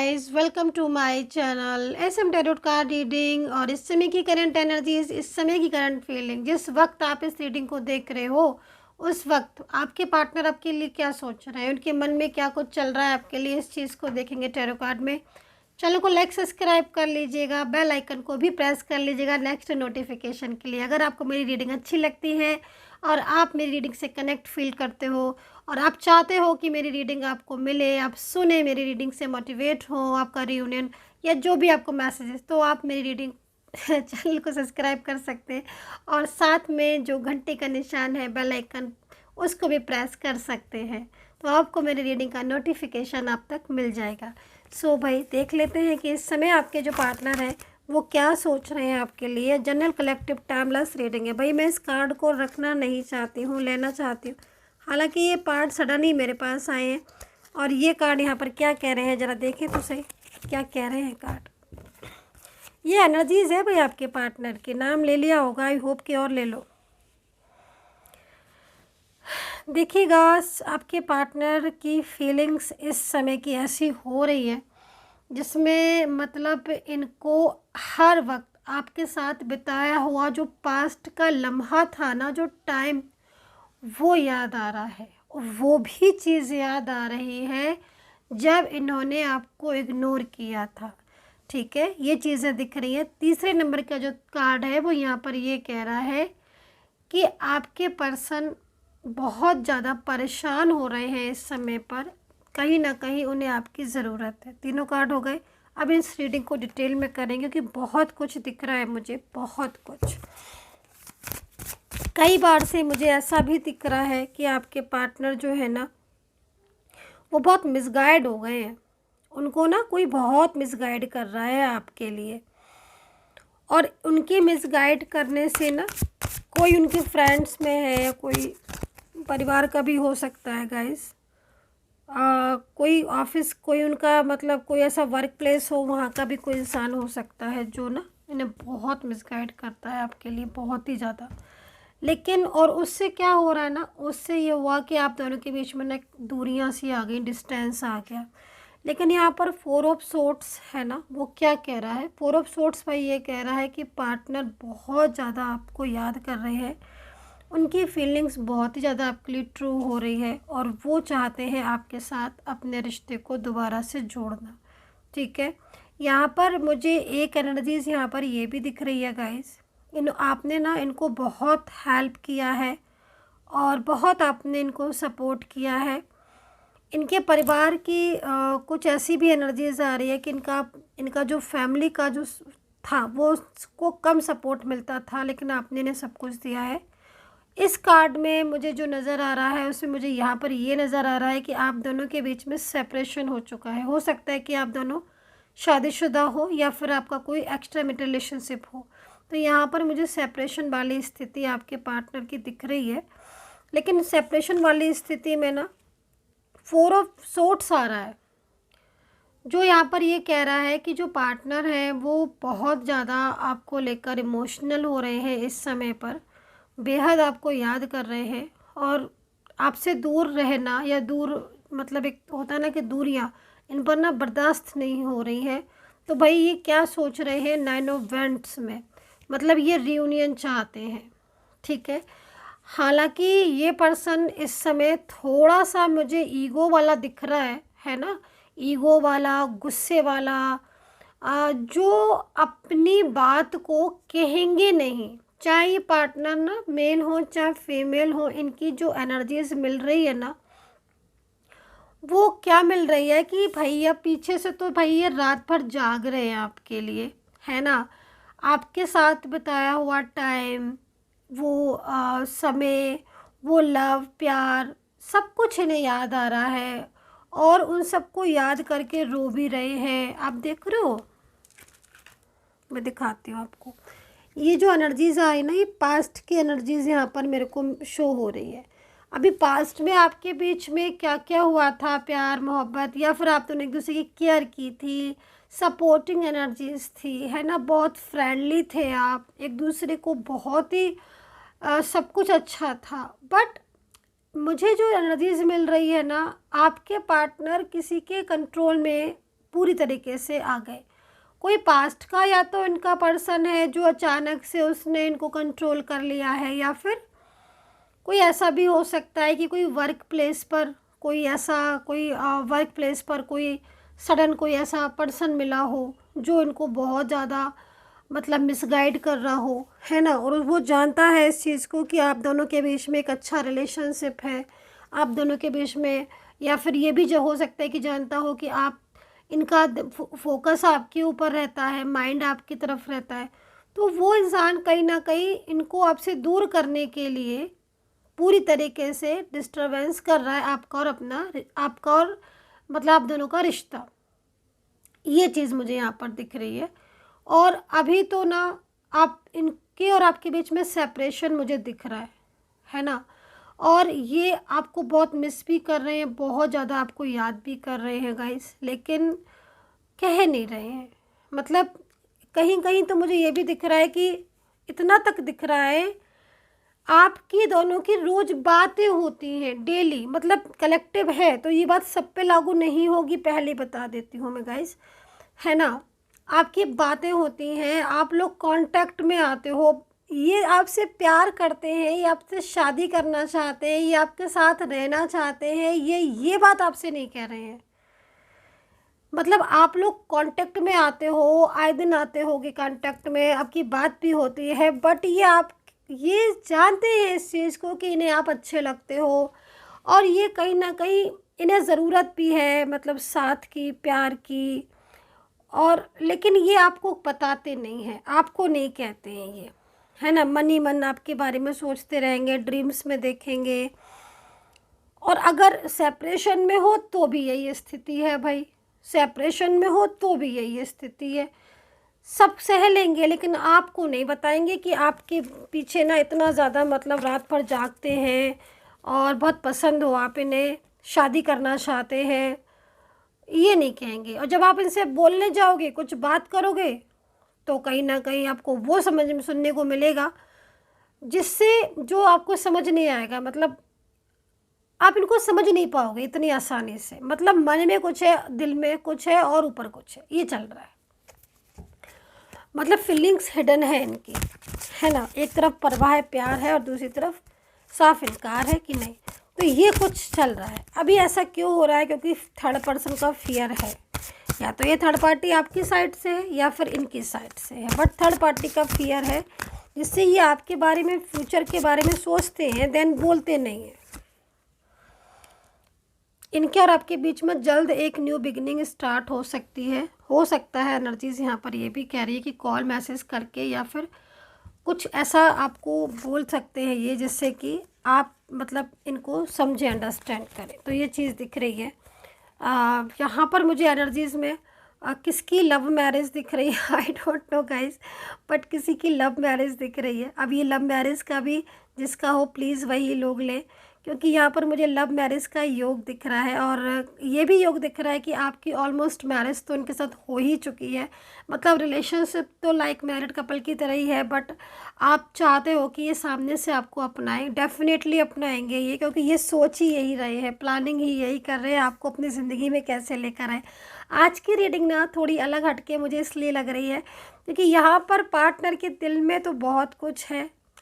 Guys, welcome to my channel SM tarot card reading. और इस समय की करंट एनर्जीज, इस समय की करंट फीलिंग, जिस वक्त आप इस रीडिंग को देख रहे हो उस वक्त आपके पार्टनर आपके लिए क्या सोच रहे हैं, उनके मन में क्या कुछ चल रहा है आपके लिए, इस चीज़ को देखेंगे टैरो कार्ड में। चैनल को लाइक सब्सक्राइब कर लीजिएगा, बेल आइकन को भी प्रेस कर लीजिएगा नेक्स्ट नोटिफिकेशन के लिए। अगर आपको मेरी रीडिंग अच्छी लगती है और आप मेरी रीडिंग से कनेक्ट फील करते हो और आप चाहते हो कि मेरी रीडिंग आपको मिले, आप सुने, मेरी रीडिंग से मोटिवेट हो, आपका रियूनियन या जो भी आपको मैसेजेस, तो आप मेरी रीडिंग चैनल को सब्सक्राइब कर सकते हैं और साथ में जो घंटे का निशान है बेल आइकन, उसको भी प्रेस कर सकते हैं, तो आपको मेरी रीडिंग का नोटिफिकेशन आप तक मिल जाएगा। सो भाई देख लेते हैं कि इस समय आपके जो पार्टनर हैं वो क्या सोच रहे हैं आपके लिए। जनरल कलेक्टिव टाइमलेस रीडिंग है भाई। मैं इस कार्ड को रखना नहीं चाहती हूँ, लेना चाहती हूँ, हालांकि ये पार्ट सडन ही मेरे पास आए हैं। और ये कार्ड यहाँ पर क्या कह रहे हैं ज़रा देखें तो सही, क्या कह रहे हैं कार्ड। ये एनर्जीज है भाई आपके पार्टनर के। नाम ले लिया होगा, आई होप कि और ले लो। देखिएगा, आपके पार्टनर की फीलिंग्स इस समय की ऐसी हो रही है जिसमें मतलब इनको हर वक्त आपके साथ बिताया हुआ जो पास्ट का लम्हा था ना, जो टाइम, वो याद आ रहा है। और वो भी चीज़ याद आ रही है जब इन्होंने आपको इग्नोर किया था। ठीक है, ये चीज़ें दिख रही हैं। तीसरे नंबर का जो कार्ड है वो यहाँ पर ये कह रहा है कि आपके पर्सन बहुत ज़्यादा परेशान हो रहे हैं इस समय पर, कहीं ना कहीं उन्हें आपकी ज़रूरत है। तीनों कार्ड हो गए। अब इस रीडिंग को डिटेल में करेंगे क्योंकि बहुत कुछ दिख रहा है मुझे, बहुत कुछ। कई बार से मुझे ऐसा भी दिख रहा है कि आपके पार्टनर जो है ना वो बहुत मिसगाइड हो गए हैं। उनको ना कोई बहुत मिसगाइड कर रहा है आपके लिए, और उनके मिसगाइड करने से ना कोई उनके फ्रेंड्स में है या कोई परिवार का भी हो सकता है गाइस, कोई ऑफिस, कोई उनका मतलब कोई ऐसा वर्क प्लेस हो, वहाँ का भी कोई इंसान हो सकता है जो ना इन्हें बहुत मिसगाइड करता है आपके लिए, बहुत ही ज़्यादा। लेकिन और उससे क्या हो रहा है ना, उससे ये हुआ कि आप दोनों के बीच में ना दूरियां सी आ गई, डिस्टेंस आ गया। लेकिन यहाँ पर 4 ऑफ सोर्ट्स है ना, वो क्या कह रहा है। 4 ऑफ सोर्ट्स भाई ये कह रहा है कि पार्टनर बहुत ज़्यादा आपको याद कर रहे हैं, उनकी फीलिंग्स बहुत ही ज़्यादा आपके लिए ट्रू हो रही है और वो चाहते हैं आपके साथ अपने रिश्ते को दोबारा से जोड़ना। ठीक है, यहाँ पर मुझे एक एनर्जीज यहाँ पर ये भी दिख रही है गाइस, आपने ना इनको बहुत हेल्प किया है और बहुत आपने इनको सपोर्ट किया है। इनके परिवार की कुछ ऐसी भी एनर्जीज आ रही है कि इनका जो फैमिली का जो था वो उसको कम सपोर्ट मिलता था, लेकिन आपने इन्हें सब कुछ दिया है। इस कार्ड में मुझे जो नज़र आ रहा है उसमें मुझे यहाँ पर ये नज़र आ रहा है कि आप दोनों के बीच में सेपरेशन हो चुका है। हो सकता है कि आप दोनों शादीशुदा हो या फिर आपका कोई एक्स्ट्रा मैरिटल रिलेशनशिप हो। तो यहाँ पर मुझे सेपरेशन वाली स्थिति आपके पार्टनर की दिख रही है। लेकिन सेपरेशन वाली स्थिति में ना 4 ऑफ सोर्ट्स आ रहा है, जो यहाँ पर ये कह रहा है कि जो पार्टनर है वो बहुत ज़्यादा आपको लेकर इमोशनल हो रहे हैं इस समय पर, बेहद आपको याद कर रहे हैं और आपसे दूर रहना या दूर मतलब एक होता है ना कि दूरियाँ, इन पर ना बर्दाश्त नहीं हो रही हैं। तो भाई ये क्या सोच रहे हैं 9 ऑफ वेंट्स में, मतलब ये रियूनियन चाहते हैं। ठीक है, हालांकि ये पर्सन इस समय थोड़ा सा मुझे ईगो वाला दिख रहा है ना, ईगो वाला, गुस्से वाला, जो अपनी बात को कहेंगे नहीं। चाहे ये पार्टनर ना मेल हो चाहे फीमेल हो, इनकी जो एनर्जीज मिल रही है ना वो क्या मिल रही है कि भैया पीछे से तो भाई ये रात भर जाग रहे हैं आपके लिए, है ना। आपके साथ बिताया हुआ टाइम, वो समय, वो लव, प्यार, सब कुछ इन्हें याद आ रहा है और उन सबको याद करके रो भी रहे हैं। आप देख रहे हो, मैं दिखाती हूँ आपको। ये जो एनर्जीज आई ना, ये पास्ट की एनर्जीज यहाँ पर मेरे को शो हो रही है। अभी पास्ट में आपके बीच में क्या क्या हुआ था, प्यार, मोहब्बत, या फिर आप दोनों एक दूसरे की केयर की थी, सपोर्टिंग एनर्जीज थी, है ना, बहुत फ्रेंडली थे आप एक दूसरे को, बहुत ही सब कुछ अच्छा था। बट मुझे जो एनर्जीज मिल रही है ना, आपके पार्टनर किसी के कंट्रोल में पूरी तरीके से आ गए। कोई पास्ट का या तो इनका पर्सन है जो अचानक से उसने इनको कंट्रोल कर लिया है, या फिर कोई ऐसा भी हो सकता है कि कोई वर्क प्लेस पर कोई सडन कोई ऐसा पर्सन मिला हो जो इनको बहुत ज़्यादा मतलब मिसगाइड कर रहा हो, है ना। और वो जानता है इस चीज़ को कि आप दोनों के बीच में एक अच्छा रिलेशनशिप है, आप दोनों के बीच में, या फिर ये भी जो हो सकता है कि जानता हो कि आप इनका फोकस आपके ऊपर रहता है, माइंड आपकी तरफ रहता है। तो वो इंसान कहीं ना कहीं इनको आपसे दूर करने के लिए पूरी तरीके से डिस्टरबेंस कर रहा है आपका और मतलब आप दोनों का रिश्ता। ये चीज़ मुझे यहाँ पर दिख रही है। और अभी तो ना आप इनके और आपके बीच में सेपरेशन मुझे दिख रहा है ना। और ये आपको बहुत मिस भी कर रहे हैं, बहुत ज़्यादा आपको याद भी कर रहे हैं गाइस, लेकिन कह नहीं रहे हैं। मतलब कहीं कहीं तो मुझे ये भी दिख रहा है कि इतना तक दिख रहा है, आपकी दोनों की रोज़ बातें होती हैं डेली, मतलब कलेक्टिव है तो ये बात सब पे लागू नहीं होगी, पहले बता देती हूँ मैं गाइस, है ना। आपकी बातें होती हैं, आप लोग कांटेक्ट में आते हो, ये आपसे प्यार करते हैं, ये आपसे शादी करना चाहते हैं, ये आपके साथ रहना चाहते हैं, ये बात आपसे नहीं कह रहे हैं। मतलब आप लोग कांटेक्ट में आते हो, आए दिन आते होगे कांटेक्ट में, आपकी बात भी होती है, बट ये जानते हैं इस चीज़ को कि इन्हें आप अच्छे लगते हो, और ये कहीं ना कहीं इन्हें ज़रूरत भी है, मतलब साथ की, प्यार की। और लेकिन ये आपको बताते नहीं हैं, आपको नहीं कहते हैं ये, है ना। मन ही मन आपके बारे में सोचते रहेंगे, ड्रीम्स में देखेंगे। और अगर सेपरेशन में हो तो भी यही स्थिति है भाई, सेपरेशन में हो तो भी यही स्थिति है। सब सह लेंगे लेकिन आपको नहीं बताएंगे कि आपके पीछे ना इतना ज़्यादा मतलब रात भर जागते हैं और बहुत पसंद हो आप इन्हें, शादी करना चाहते हैं, ये नहीं कहेंगे। और जब आप इनसे बोलने जाओगे, कुछ बात करोगे, तो कहीं ना कहीं आपको वो समझ में सुनने को मिलेगा जिससे जो आपको समझ नहीं आएगा। मतलब आप इनको समझ नहीं पाओगे इतनी आसानी से। मतलब मन में कुछ है, दिल में कुछ है और ऊपर कुछ है, ये चल रहा है। मतलब फीलिंग्स हिडन है इनकी, है ना। एक तरफ परवाह है, प्यार है, और दूसरी तरफ साफ इनकार है कि नहीं। तो ये कुछ चल रहा है। अभी ऐसा क्यों हो रहा है? क्योंकि थर्ड पर्सन का फियर है, या तो ये थर्ड पार्टी आपकी साइड से है या फिर इनकी साइड से है, बट थर्ड पार्टी का फियर है जिससे ये आपके बारे में, फ्यूचर के बारे में सोचते हैं, देन बोलते नहीं हैं। इनके और आपके बीच में जल्द एक न्यू बिगिनिंग स्टार्ट हो सकती है, हो सकता है। एनर्जीज यहाँ पर ये भी कह रही है कि कॉल मैसेज करके या फिर कुछ ऐसा आपको बोल सकते हैं ये, जिससे कि आप मतलब इनको समझें, अंडरस्टैंड करें। तो ये चीज़ दिख रही है यहाँ पर मुझे एनर्जीज़ में। किसकी लव मैरिज दिख रही है I don't know guys, but किसी की लव मैरिज दिख रही है। अब ये लव मैरिज का भी जिसका हो प्लीज़ वही लोग लें, क्योंकि यहाँ पर मुझे लव मैरिज का योग दिख रहा है। और ये भी योग दिख रहा है कि आपकी ऑलमोस्ट मैरिज तो इनके साथ हो ही चुकी है। मतलब रिलेशनशिप तो लाइक मैरिड कपल की तरह ही है, बट आप चाहते हो कि ये सामने से आपको अपनाएं। डेफिनेटली अपनाएंगे ये, क्योंकि ये सोच ही यही रहे हैं, प्लानिंग ही यही कर रहे हैं, आपको अपनी ज़िंदगी में कैसे लेकर आए। आज की रीडिंग ना थोड़ी अलग हटके मुझे इसलिए लग रही है क्योंकि यहाँ पर पार्टनर के दिल में तो बहुत कुछ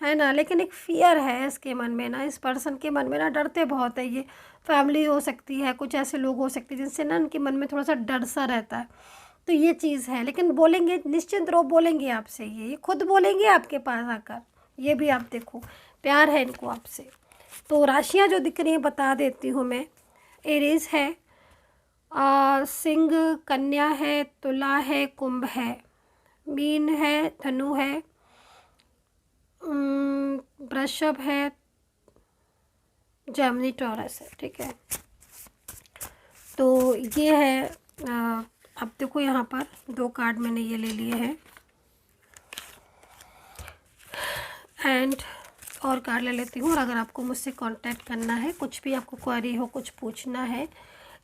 है ना, लेकिन एक फ़ियर है इसके मन में ना, इस पर्सन के मन में ना, डरते बहुत है ये। फैमिली हो सकती है, कुछ ऐसे लोग हो सकते हैं जिनसे ना उनके मन में थोड़ा सा डर सा रहता है। तो ये चीज़ है, लेकिन बोलेंगे, निश्चिंत रहो, बोलेंगे आपसे, ये खुद बोलेंगे आपके पास आकर। ये भी आप देखो, प्यार है इनको आपसे। तो राशियाँ जो दिख रही हैं बता देती हूँ मैं। एरीज है, सिंह, कन्या है, तुला है, कुंभ है, मीन है, धनु है, वृषभ है, जेमिनी, टॉरस है। ठीक है, तो ये है। अब देखो यहाँ पर 2 कार्ड मैंने ये ले लिए हैं, एंड और कार्ड ले लेती हूँ। और अगर आपको मुझसे कांटेक्ट करना है, कुछ भी आपको क्वेरी हो, कुछ पूछना है,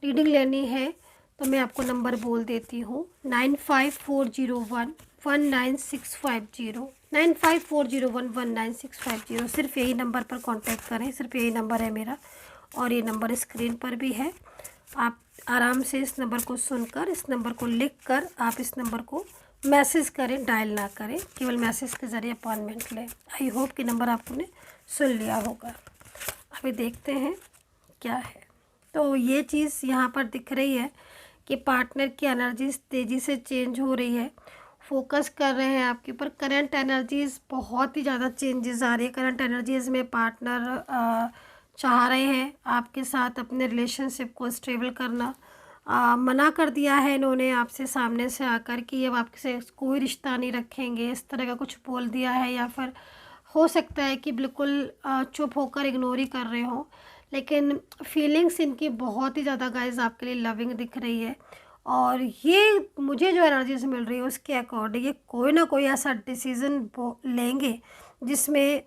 रीडिंग लेनी है, तो मैं आपको नंबर बोल देती हूँ 9540119650, 9540119650। सिर्फ यही नंबर पर कांटेक्ट करें, सिर्फ यही नंबर है मेरा, और ये नंबर स्क्रीन पर भी है। आप आराम से इस नंबर को सुनकर, इस नंबर को लिखकर आप इस नंबर को मैसेज करें, डायल ना करें, केवल मैसेज के ज़रिए अपॉइंटमेंट लें। आई होप कि नंबर आपने सुन लिया होगा। अभी देखते हैं क्या है। तो ये चीज़ यहाँ पर दिख रही है कि पार्टनर की एनर्जीज तेज़ी से चेंज हो रही है, फोकस कर रहे हैं आपके ऊपर। करंट एनर्जीज़ बहुत ही ज़्यादा चेंजेस आ रही है। करंट एनर्जीज़ में पार्टनर चाह रहे हैं आपके साथ अपने रिलेशनशिप को स्टेबल करना। मना कर दिया है इन्होंने आपसे सामने से आकर कि अब आपसे कोई रिश्ता नहीं रखेंगे, इस तरह का कुछ बोल दिया है। या फिर हो सकता है कि बिल्कुल चुप होकर इग्नोर ही कर रहे हो, लेकिन फीलिंग्स इनकी बहुत ही ज़्यादा गाइस आपके लिए लविंग दिख रही है। और ये मुझे जो एनर्जीज मिल रही है उसके अकॉर्डिंग ये कोई ना कोई ऐसा डिसीज़न लेंगे जिसमें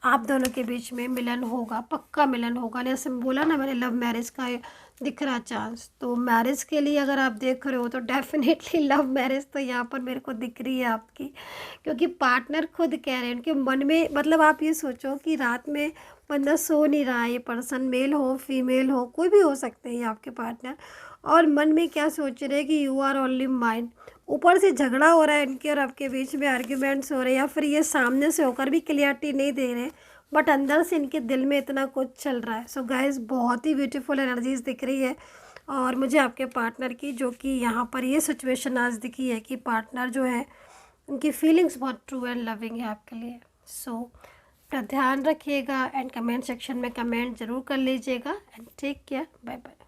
आप दोनों के बीच में मिलन होगा, पक्का मिलन होगा। जैसे बोला ना मैंने, लव मैरिज का दिख रहा चांस। तो मैरिज के लिए अगर आप देख रहे हो तो डेफिनेटली लव मैरिज तो यहाँ पर मेरे को दिख रही है आपकी, क्योंकि पार्टनर खुद कह रहे हैं उनके मन में। मतलब आप ये सोचो कि रात में बंदा सो नहीं रहा है, ये पर्सन मेल हो फीमेल हो कोई भी हो सकते हैं ये आपके पार्टनर, और मन में क्या सोच रहे हैं कि यू आर ओनली माइंड। ऊपर से झगड़ा हो रहा है इनके और आपके बीच में, आर्ग्यूमेंट्स हो रहे हैं, या फिर ये सामने से होकर भी क्लियरिटी नहीं दे रहे, बट अंदर से इनके दिल में इतना कुछ चल रहा है। सो गाइस बहुत ही ब्यूटीफुल एनर्जीज दिख रही है। और मुझे आपके पार्टनर की, जो कि यहाँ पर ये सिचुएशन आज दिखी है कि पार्टनर जो है उनकी फीलिंग्स बहुत ट्रू एंड लविंग है आपके लिए। सो अपना ध्यान रखिएगा एंड कमेंट सेक्शन में कमेंट ज़रूर कर लीजिएगा and take care, bye bye.